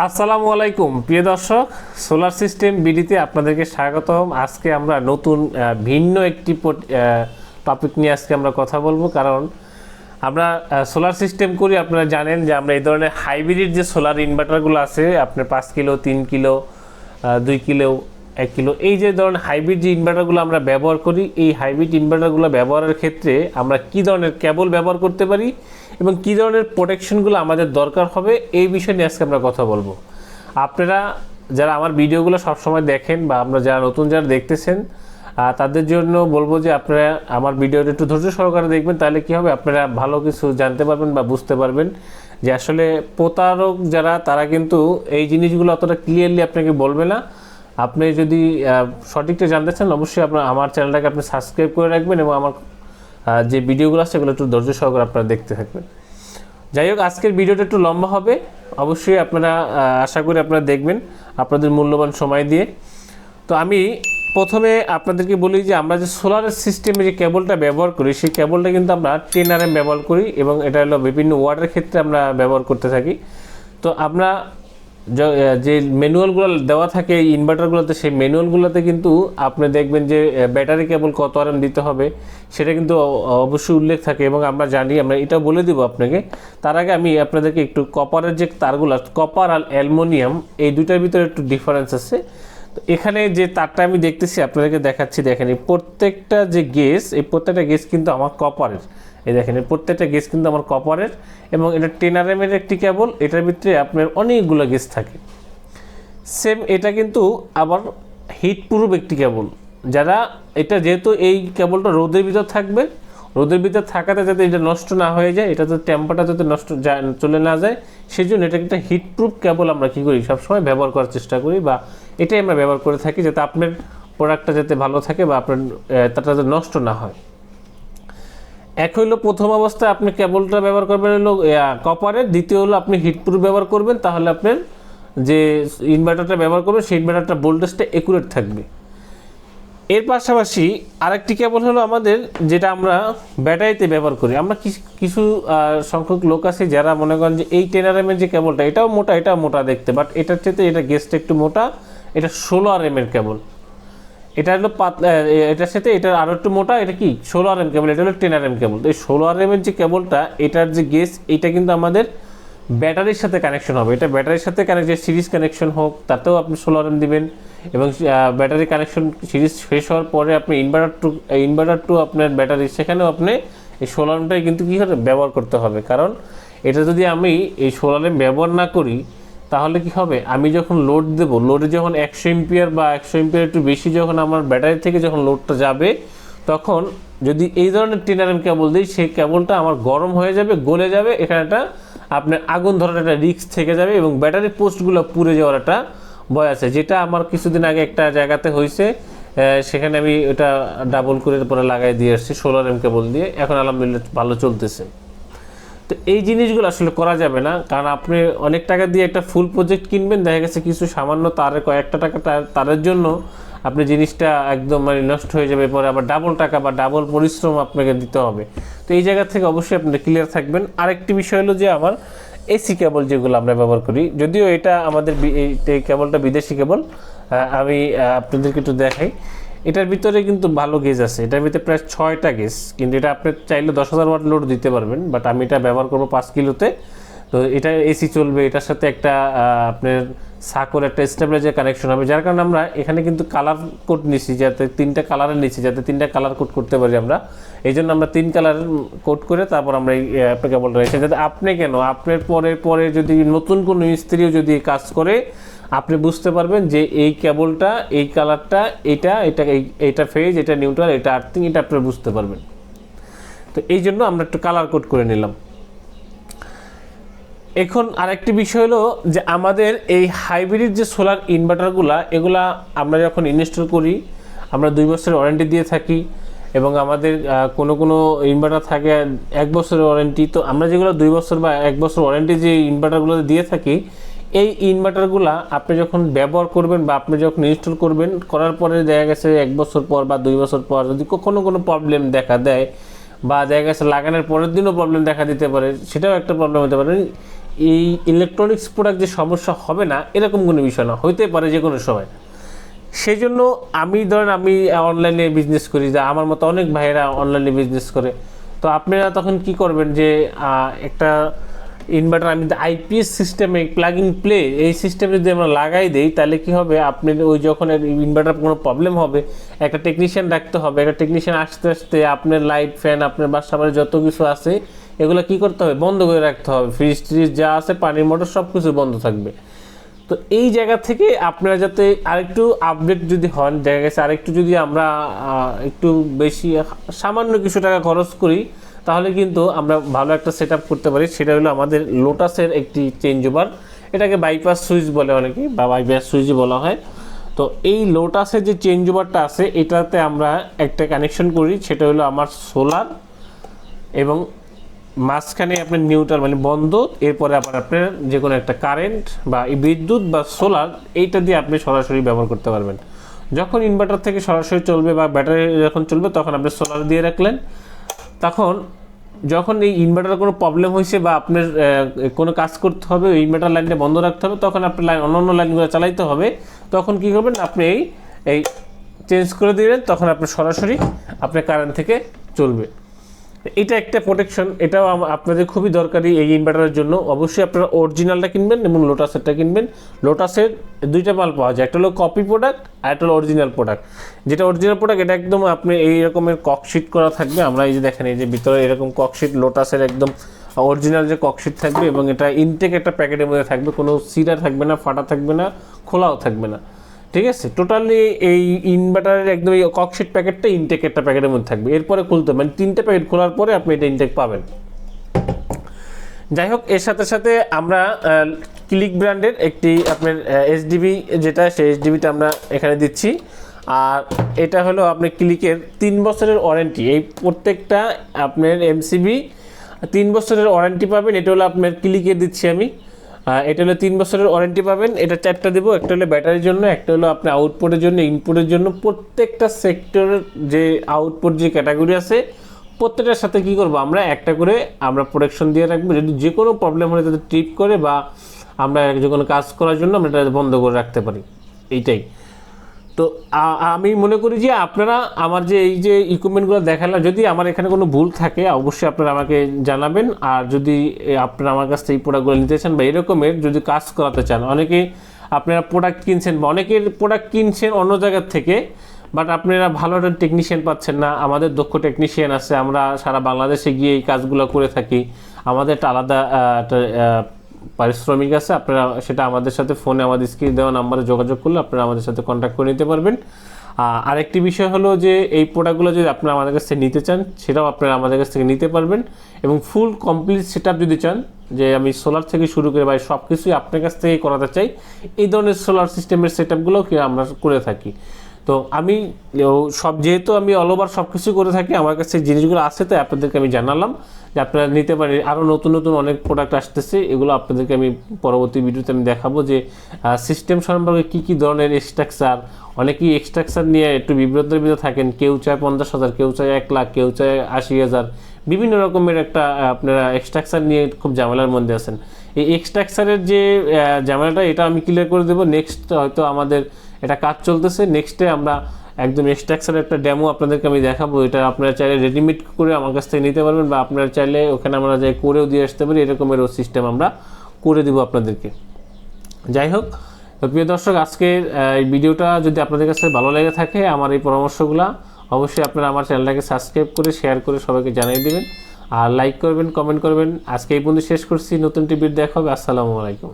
আসসালামু আলাইকুম প্রিয় দর্শক, সোলার সিস্টেম বিডিতে আপনাদেরকে স্বাগতম। আজকে আমরা নতুন ভিন্ন একটি টপিক নিয়ে আজকে আমরা কথা বলবো। কারণ আমরা সোলার সিস্টেম করি, আপনারা জানেন যে আমরা এই ধরনের হাইব্রিড যে সোলার ইনভার্টারগুলো আছে, আপনার 5 কিলো, 3 কিলো, 2 কিলো, 1 কিলো, এই যে ধরনের হাইব্রিড যে ইনভার্টারগুলো আমরা ব্যবহার করি, এই হাইব্রিড ইনভার্টারগুলো ব্যবহারের ক্ষেত্রে আমরা কী ধরনের কেবল ব্যবহার করতে পারি এবং কী ধরনের প্রোটেকশনগুলো আমাদের দরকার হবে, এই বিষয় নিয়ে আজকে আমরা কথা বলবো। আপনারা যারা আমার ভিডিওগুলো সবসময় দেখেন বা আমরা যারা নতুন যারা দেখতেছেন, তাদের জন্য বলবো যে আপনারা আমার ভিডিওটা একটু ধৈর্য সহকারে দেখবেন। তাহলে কী হবে, আপনারা ভালো কিছু জানতে পারবেন বা বুঝতে পারবেন যে আসলে প্রতারক যারা, তারা কিন্তু এই জিনিসগুলো অতটা ক্লিয়ারলি আপনাকে বলবে না। আপনি যদি সঠিকটা জানতে চান, অবশ্যই আপনার আমার চ্যানেলটাকে আপনি সাবস্ক্রাইব করে রাখবেন এবং আমার যে ভিডিওগুলো আছে সেগুলো একটু ধৈর্য সহকারে আপনারা দেখতে থাকবেন। যাই হোক, আজকের ভিডিওটা একটু লম্বা হবে, অবশ্যই আপনারা আশা করি আপনারা দেখবেন আপনাদের মূল্যবান সময় দিয়ে। তো আমি প্রথমে আপনাদেরকে বলি যে আমরা যে সোলার সিস্টেমে যে কেবলটা ব্যবহার করি, সেই কেবলটা কিন্তু আমরা 10 RM ব্যবহার করি এবং এটা হলো বিভিন্ন ওয়ার্ডের ক্ষেত্রে আমরা ব্যবহার করতে থাকি। তো আমরা যে ম্যানুয়ালগুলো দেওয়া থাকে এই ইনভার্টারগুলোতে, সেই ম্যানুয়ালগুলোতে কিন্তু আপনি দেখবেন যে ব্যাটারি কেবল কত RM দিতে হবে সেটা কিন্তু অবশ্যই উল্লেখ থাকে এবং আমরা জানি, আমরা এটা বলে দিব আপনাকে। তার আগে আমি আপনাদেরকে একটু কপারের যে তারগুলো, কপার আর অ্যালুমিনিয়াম, এই দুইটার ভিতরে একটু ডিফারেন্স আছে। তো এখানে যে তারটা আমি দেখতেছি আপনাদেরকে দেখাচ্ছি, দেখেন এই প্রত্যেকটা যে গেজ, এই প্রত্যেকটা গেজ কিন্তু আমার কপারের। এই দেখেন এই প্রত্যেকটা গেজ কিন্তু আমার কপারের এবং এটা 10 RM এর একটি কেবল, এটার ভিতরে আপনার অনেকগুলো গেজ থাকে। সেম এটা কিন্তু আবার হিট প্রুফ একটি কেবল, যারা এটা যেহেতু এই কেবলটা রোদের ভিতর থাকবে, রোদের ভিতর থাকাতে যাতে এটা নষ্ট না হয়ে যায়, এটা যাতে টেম্পারটা যাতে নষ্ট চলে না যায়, সেই জন্য এটা একটা হিট প্রুফ কেবল আমরা কী করি, সবসময় ব্যবহার করার চেষ্টা করি বা এটাই আমরা ব্যবহার করে থাকি, যাতে আপনার প্রোডাক্টটা যাতে ভালো থাকে বা আপনার তাটা যাতে নষ্ট না হয়। এক হইলো প্রথম অবস্থায় আপনি কেবলটা ব্যবহার করবেন হলো কপারের, দ্বিতীয় হলো আপনি হিটপ্রুফ ব্যবহার করবেন, তাহলে আপনার যে ইনভার্টারটা ব্যবহার করবেন সেই ইনভার্টারটা ভোল্টেজটা একুরেট থাকবে। এর পাশাপাশি আরেকটি কেবল হলো আমাদের, যেটা আমরা ব্যাটারিতে ব্যবহার করি। আমরা কিছু সংখ্যক লোক আছে যারা মনে করেন যে এই 10 RM এর যে কেবলটা, এটাও মোটা দেখতে, বাট এটার চেয়ে এটা গেজটা একটু মোটা, এটা 16 RM এর কেবল। এটা হলো পাতলা, এটার সাথে এটার আরও একটু মোটা, এটা কি 16 RM কেবল, এটা হলো 10 RM কেবল। তো এই 16 RM এর যে কেবলটা, এটার যে গেজ, এটা কিন্তু আমাদের ব্যাটারির সাথে কানেকশন হবে। এটা ব্যাটারির সাথে যে সিরিজ কানেকশন হোক, তাতেও আপনি 16 RM দিবেন এবং ব্যাটারি কানেকশন সিরিজ শেষ হওয়ার পরে আপনি ইনভার্টার টু আপনার ব্যাটারি, সেখানেও আপনি এই 16 RMটাই কিন্তু কী হবে, ব্যবহার করতে হবে। কারণ এটা যদি আমি এই 16 RM ব্যবহার না করি, তাহলে কি হবে, আমি যখন লোড দেবো, লোডে যখন 100 এম্পিয়ার বা 100 এম্পিয়ার একটু বেশি যখন আমার ব্যাটারি থেকে যখন লোডটা যাবে, তখন যদি এই ধরনের 10 RM কেবল দিই, সেই কেবলটা আমার গরম হয়ে যাবে, গলে যাবে, এখানে একটা আপনার আগুন ধরার একটা রিস্ক থেকে যাবে এবং ব্যাটারি পোস্টগুলো পুড়ে যাওয়ার একটা ভয় আছে, যেটা আমার কিছুদিন আগে একটা জায়গাতে হয়েছে। সেখানে আমি এটা ডাবল করে পরে লাগাই দিয়ে আসছি 16 RM কেবল দিয়ে, এখন আলহামদুলিল্লাহ ভালো চলতেছে। তো এই জিনিসগুলো আসলে করা যাবে না, কারণ আপনি অনেক টাকা দিয়ে একটা ফুল প্রজেক্ট কিনবেন, দেখা গেছে কিছু সামান্য তারের কয়েকটা টাকা তারের জন্য আপনি জিনিসটা একদম মানে নষ্ট হয়ে যাবে, পরে আবার ডাবল টাকা বা ডাবল পরিশ্রম আপনাকে দিতে হবে। তো এই জায়গা থেকে অবশ্যই আপনি ক্লিয়ার থাকবেন। আরেকটি বিষয় হলো যে আমার এসি কেবল যেগুলো আমরা ব্যবহার করি, যদিও এটা আমাদের এই কেবলটা বিদেশি কেবল, আমি আপনাদেরকে একটু দেখাই। এটার ভিতরে কিন্তু ভালো গেজ আছে, এটার ভিতরে প্রায় 6টা গেজ, কিন্তু এটা আপনি চাইলে 10,000 ওয়াট লোড দিতে পারবেন, বাট আমি এটা ব্যবহার করবো 5 কিলোতে। তো এটা এসি চলবে, এটার সাথে একটা আপনার সাকোর একটা স্টেবিলাইজার কানেকশন হবে, যার কারণে আমরা এখানে কিন্তু কালার কোড নিচ্ছি, যাতে 3টা কালারের নিচ্ছি, যাতে 3টা কালার কোড করতে পারি আমরা। এই জন্য আমরা 3 কালারের কোড করে তারপর আমরা এই কেবলটা নিচ্ছি, যাতে আপনি কেন আপনার পরে যদি নতুন কোনো মিস্ত্রিও যদি কাজ করে, আপনি বুঝতে পারবেন যে এই কেবলটা, এই কালারটা, এইটা ফেজ, এটা নিউট্রাল, এটা আর্থিং, এটা আপনি বুঝতে পারবেন। তো এই জন্য আমরা একটু কালার কোড করে নিলাম। এখন আরেকটি বিষয় হলো যে আমাদের এই হাইব্রিড যে সোলার ইনভার্টারগুলা, এগুলা আমরা যখন ইনস্টল করি, আমরা 2 বছরের ওয়ারেন্টি দিয়ে থাকি এবং আমাদের কোনো ইনভার্টার থাকে 1 বছরের ওয়ারেন্টি। তো আমরা যেগুলো 2 বছর বা 1 বছর ওয়ারেন্টি যে ইনভার্টারগুলো দিয়ে থাকি, এই ইনভার্টারগুলা আপনি যখন ব্যবহার করবেন বা আপনি যখন ইনস্টল করবেন, করার পরে দেখা গেছে 1 বছর পর বা 2 বছর পর যদি কখনো কোনো প্রবলেম দেখা দেয় বা দেখা গেছে লাগানোর পরের দিনও প্রবলেম দেখা দিতে পারে, সেটাও একটা প্রবলেম হতে পারে। এই ইলেকট্রনিক্স প্রোডাক্ট যে সমস্যা হবে না এরকম কোনো বিষয় না, হইতে পারে যে কোনো সময়। সেই জন্য আমি ধরেন আমি অনলাইনে বিজনেস করি, যা আমার মতো অনেক ভাইয়েরা অনলাইনে বিজনেস করে। তো আপনারা তখন কি করবেন যে একটা ইনভার্টার আমি আইপিএস সিস্টেমে প্লাগ ইন প্লে এই সিস্টেমে যদি আমরা লাগাই দিই, তাহলে কি হবে, আপনি ওই যখন ইনভার্টার কোনো প্রবলেম হবে একটা টেকনিশিয়ান রাখতে হবে, একটা টেকনিশিয়ান আসতে আসতে আপনার লাইট ফ্যান আপনার বাসা বাড়ি যত কিছু আছে এগুলো কি করতে হবে, বন্ধ করে রাখতে হবে। ফ্রিজ ট্রিজ যা আছে পানির মোটর সব কিছু বন্ধ থাকবে। তো এই জায়গা থেকে আপনারা যাতে আরেকটু আপডেট যদি হন, দেখা গেছে আরেকটু যদি আমরা একটু বেশি সামান্য কিছু টাকা খরচ করি, তাহলে কিন্তু আমরা ভালো একটা সেট আপ করতে পারি। সেটা হলো আমাদের লোটাসের একটি চেঞ্জ ওভার, এটাকে বাইপাস সুইচ বলে অনেকেই, বা বাইপাস সুইচই বলা হয়। তো এই লোটাসের যে চেঞ্জ ওভারটা আছে এটাতে আমরা একটা কানেকশন করি, সেটা হলো আমার সোলার এবং মাঝখানে আপনার নিউট্রাল মানে বন্ধ, এরপরে আবার আপনার যে কোনো একটা কারেন্ট বা বিদ্যুৎ বা সোলার এইটা দিয়ে আপনি সরাসরি ব্যবহার করতে পারবেন। যখন ইনভার্টার থেকে সরাসরি চলবে বা ব্যাটারি যখন চলবে তখন আপনি সোলার দিয়ে রাখলেন। তখন যখন এই ইনভার্টার কোনো প্রবলেম হয়েছে বা আপনার কোনো কাজ করতে হবে, ওই ইনভার্টার লাইনটা বন্ধ রাখতে হবে, তখন আপনার লাইন অন্য লাইনগুলো চালাইতে হবে। তখন কী করবেন, আপনি এই চেঞ্জ করে দিলেন, তখন আপনি সরাসরি আপনার কারেন্ট থেকে চলবে। এটা একটা প্রোটেকশন, এটাও আপনাদের খুবই দরকারি এই ইনভার্টারের জন্য। অবশ্যই আপনারা অরিজিনালটা কিনবেন এবং লোটাসেরটা কিনবেন। লোটাসের দুইটা মাল পাওয়া যায়, একটা হলো কপি প্রোডাক্ট আর একটা হলো অরিজিনাল প্রোডাক্ট। যেটা অরিজিনাল প্রোডাক্ট এটা একদম আপনি এই রকমের ককশিট করা থাকবে, আমরা এই যে দেখেন এই যে ভিতরে এরকম ককশিট লোটাসের একদম অরিজিনাল যে ককশিট থাকবে, এবং এটা ইনটেক একটা প্যাকেটের মধ্যে থাকবে, কোনো সিডা থাকবে না, ফাটা থাকবে না, খোলাও থাকবে না, ঠিক আছে। টোটালি এই ইনভার্টারের একদম এই ককশিট প্যাকেটটা ইনটেক একটা প্যাকেটের মধ্যে থাকবে, এরপরে খুলতে মানে 3টে প্যাকেট খোলার পরে আপনি এটা ইনটেক পাবেন। যাই হোক, এর সাথে সাথে আমরা ক্লিক ব্র্যান্ডের একটি আপনার এসডিবি যেটা সেই এসডিবিটা আমরা এখানে দিচ্ছি। আর এটা হলো আপনার ক্লিকের 3 বছরের ওয়ারেন্টি, এই প্রত্যেকটা আপনার এমসিবি 3 বছরের ওয়ারেন্টি পাবেন। এটা হলো আপনার ক্লিকের দিচ্ছি আমি, এটা হলো 3 বছরের ওয়ারেন্টি পাবেন। এটা 4টা দেবো, একটা হলো ব্যাটারির জন্য, একটা হলো আপনার আউটপুটের জন্য, ইনপুটের জন্য। প্রত্যেকটা সেক্টরের যে আউটপুট যে ক্যাটাগরি আছে প্রত্যেকটার সাথে কী করবো, আমরা একটা করে আমরা প্রোটেকশন দিয়ে রাখবো। যদি যে কোনো প্রবলেম হলে যাতে ট্রিপ করে বা আমরা যে কোনো কাজ করার জন্য আমরা এটা বন্ধ করে রাখতে পারি, এইটাই। তো আমি মনে করি যে আপনারা আমার যে এই যে ইকুইপমেন্টগুলো দেখালাম, যদি আমার এখানে কোনো ভুল থাকে অবশ্যই আপনারা আমাকে জানাবেন। আর যদি আপনারা আমার কাছ থেকে এই প্রোডাক্টগুলো নিতে চান বা এরকমের যদি কাজ করাতে চান, অনেকে আপনারা প্রোডাক্ট কিনছেন বা অনেকের প্রোডাক্ট কিনছেন অন্য জায়গার থেকে, বাট আপনারা ভালো একটা টেকনিশিয়ান পাচ্ছেন না। আমাদের দক্ষ টেকনিশিয়ান আছে, আমরা সারা বাংলাদেশে গিয়ে এই কাজগুলো করে থাকি। আমাদের একটা আলাদা পারিশ্রমিক আছে, আপনারা সেটা আমাদের সাথে ফোনে আমাদের স্ক্রিনে দেওয়া নাম্বারে যোগাযোগ করলে আপনারা আমাদের সাথে কন্ট্যাক্ট করে নিতে পারবেন। আরেকটি বিষয় হলো যে এই প্রোডাক্টগুলো যদি আপনারা আমাদের কাছ থেকে নিতে চান সেটাও আপনারা আমাদের কাছ থেকে নিতে পারবেন। এবং ফুল কমপ্লিট সেটআপ যদি চান, যে আমি সোলার থেকে শুরু করে বা সব কিছুই আপনার কাছ থেকেই করাতে চাই, এই ধরনের সোলার সিস্টেমের সেটআপগুলোও কি আমরা করে থাকি। তো আমি সব যেহেতু আমি অল ওভার সব কিছু করে থাকি, আমার কাছে জিনিসগুলো আছে, তাই আপনাদেরকে আমি জানালাম যে আপনারা নিতে পারেন। আরও নতুন নতুন অনেক প্রোডাক্ট আসতেছে, এগুলো আপনাদেরকে আমি পরবর্তী ভিডিওতে আমি দেখাবো যে সিস্টেম সম্পর্কে কী কী ধরনের স্ট্রাকচার। অনেকেই স্ট্রাকচার নিয়ে একটু বিব্রতের ভিতরে থাকেন, কেউ চায় 50,000, কেউ চায় 1 লাখ, কেউ চায় 80,000, বিভিন্ন রকমের একটা আপনারা স্ট্রাকচার নিয়ে খুব ঝামেলার মধ্যে আছেন। এই স্ট্রাকচারের যে ঝামেলাটা এটা আমি ক্লিয়ার করে দেবো। নেক্সট হয়তো আমাদের এটা কাজ চলতেছে, নেক্সটে আমরা একদম স্ট্রাকচারের একটা ডেমো আপনাদেরকে আমি দেখাবো। এটা আপনারা চাইলে রেডিমেড করে আমার কাছ থেকে নিতে পারবেন, বা আপনারা চাইলে ওখানে আমরা যাই করেও দিয়ে আসতে পারি, এরকমেরও সিস্টেম আমরা করে দেবো আপনাদেরকে। যাই হোক, প্রিয় দর্শক, আজকের এই ভিডিওটা যদি আপনাদের কাছে ভালো লেগে থাকে, আমার এই পরামর্শগুলো, অবশ্যই আপনারা আমার চ্যানেলটাকে সাবস্ক্রাইব করে শেয়ার করে সবাইকে জানিয়ে দেবেন, আর লাইক করবেন, কমেন্ট করবেন। আজকে এই পর্যন্ত শেষ করছি, নতুন টিভির দেখা হবে। আসসালামু আলাইকুম।